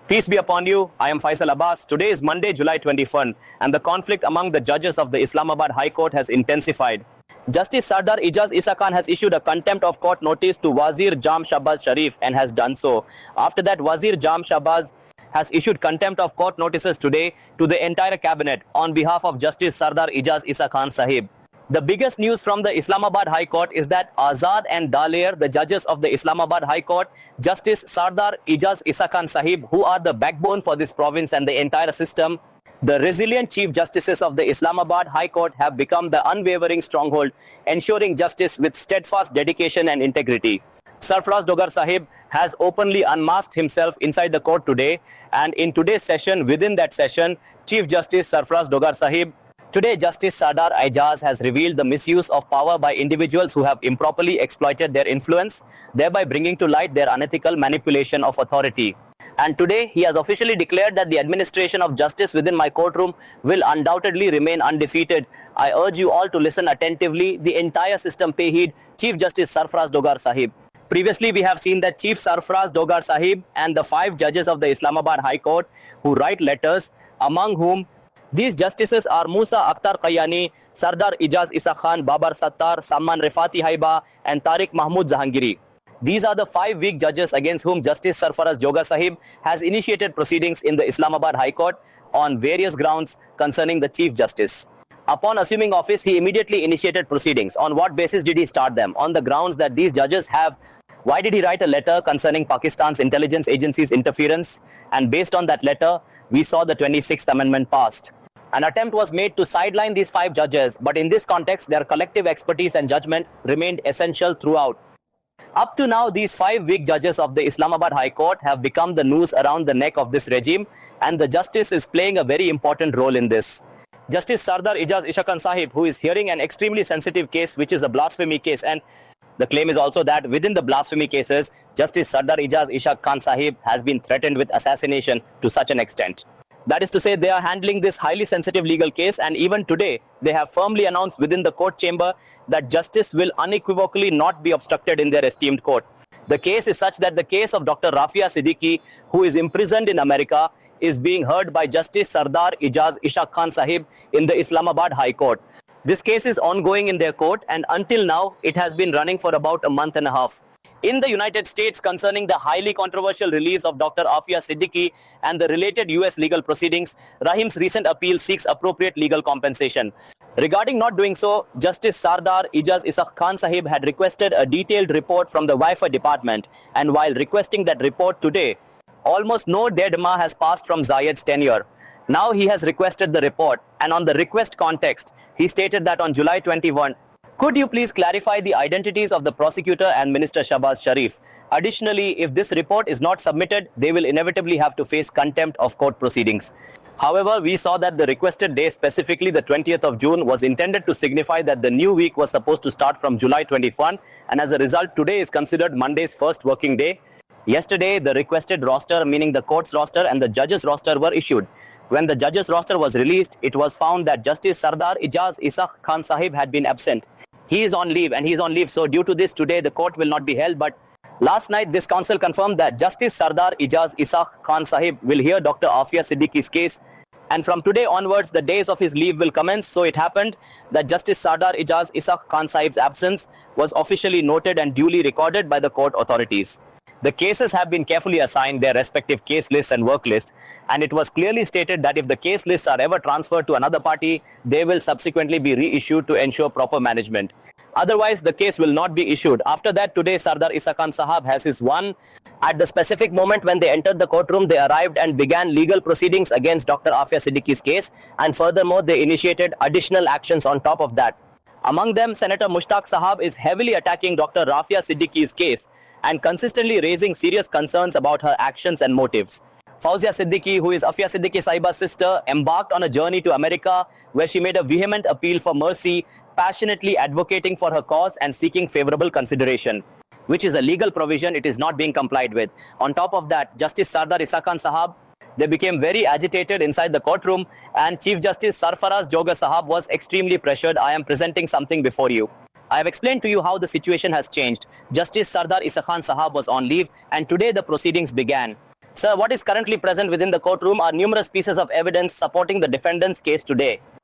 Peace be upon you. I am Faisal Abbas. Today is Monday, July 21, and the conflict among the judges of the Islamabad High Court has intensified. Justice Sardar Ijaz Isa Khan has issued a contempt of court notice to Wazir Jam Shahbaz Sharif and has done so. After that, Wazir Jam Shahbaz has issued contempt of court notices today to the entire cabinet on behalf of Justice Sardar Ijaz Isa Khan Sahib. The biggest news from the Islamabad High Court is that Azad and Daler, the judges of the Islamabad High Court, Justice Sardar Ijaz Isa Khan Sahib, who are the backbone for this province and the entire system, the resilient Chief Justices of the Islamabad High Court have become the unwavering stronghold, ensuring justice with steadfast dedication and integrity. Sarfaraz Dogar Sahib has openly unmasked himself inside the court today, and in today's session, within that session, Chief Justice Sarfaraz Dogar Sahib, today, Justice Sardar Ijaz has revealed the misuse of power by individuals who have improperly exploited their influence, thereby bringing to light their unethical manipulation of authority. And today, he has officially declared that the administration of justice within my courtroom will undoubtedly remain undefeated. I urge you all to listen attentively. The entire system pay heed. Chief Justice Sarfaraz Dogar Sahib. Previously, we have seen that Chief Sarfaraz Dogar Sahib and the 5 judges of the Islamabad High Court who write letters, among whom these justices are Musa Akhtar Qayani, Sardar Ijaz Isa Khan, Babar Sattar, Samman Rifati Haiba, and Tariq Mahmood Jahangiri. These are the 5 weak judges against whom Justice Sarfaraz Dogar Sahib has initiated proceedings in the Islamabad High Court on various grounds concerning the Chief Justice. Upon assuming office, he immediately initiated proceedings. On what basis did he start them? On the grounds that these judges have. Why did he write a letter concerning Pakistan's intelligence agency's interference? And based on that letter, we saw the 26th Amendment passed. An attempt was made to sideline these 5 judges, but in this context, their collective expertise and judgment remained essential throughout. Up to now, these 5 weak judges of the Islamabad High Court have become the noose around the neck of this regime, and the justice is playing a very important role in this. Justice Sardar Ijaz Isa Khan Sahib, who is hearing an extremely sensitive case, which is a blasphemy case, and the claim is also that within the blasphemy cases, Justice Sardar Ijaz Isa Khan Sahib has been threatened with assassination to such an extent. That is to say, they are handling this highly sensitive legal case, and even today, they have firmly announced within the court chamber that justice will unequivocally not be obstructed in their esteemed court. The case is such that the case of Dr. Rafia Siddiqui, who is imprisoned in America, is being heard by Justice Sardar Ijaz Isa Khan Sahib in the Islamabad High Court. This case is ongoing in their court, and until now, it has been running for about a month and a half. In the United States, concerning the highly controversial release of Dr. Afia Siddiqui and the related US legal proceedings, Rahim's recent appeal seeks appropriate legal compensation. Regarding not doing so, Justice Sardar Ijaz Isa Khan Sahib had requested a detailed report from the WIFA department, and while requesting that report today, almost no dead ma has passed from Zayed's tenure. Now he has requested the report, and on the request context, he stated that on July 21, could you please clarify the identities of the prosecutor and Minister Shahbaz Sharif? Additionally, if this report is not submitted, they will inevitably have to face contempt of court proceedings. However, we saw that the requested day, specifically the 20th of June, was intended to signify that the new week was supposed to start from July 21, and as a result, today is considered Monday's first working day. Yesterday, the requested roster, meaning the court's roster and the judges' roster, were issued. When the judges' roster was released, it was found that Justice Sardar Ijaz Isa Khan Sahib had been absent. He is on leave, and he is on leave, so due to this, today the court will not be held. But last night, this council confirmed that Justice Sardar Ijaz Isa Khan Sahib will hear Dr. Afia Siddiqui's case, and from today onwards, the days of his leave will commence. So it happened that Justice Sardar Ijaz Isa Khan Sahib's absence was officially noted and duly recorded by the court authorities. The cases have been carefully assigned their respective case lists and work lists, and it was clearly stated that if the case lists are ever transferred to another party, they will subsequently be reissued to ensure proper management. Otherwise, the case will not be issued. After that, today Sardar Isa Khan Sahab has his one. At the specific moment when they entered the courtroom, they arrived and began legal proceedings against Dr. Afia Siddiqui's case, and furthermore, they initiated additional actions on top of that. Among them, Senator Mushtaq Sahab is heavily attacking Dr. Rafia Siddiqui's case and consistently raising serious concerns about her actions and motives. Fauzia Siddiqui, who is Afia Siddiqui Sahiba's sister, embarked on a journey to America where she made a vehement appeal for mercy, passionately advocating for her cause and seeking favorable consideration, which is a legal provision. It is not being complied with. On top of that, Justice Sardar Isa Khan Sahab, they became very agitated inside the courtroom, and Chief Justice Sarfaraz Dogar Sahab was extremely pressured. I am presenting something before you. I have explained to you how the situation has changed. Justice Sardar Isa Khan Sahab was on leave, and today the proceedings began. Sir, what is currently present within the courtroom are numerous pieces of evidence supporting the defendant's case today.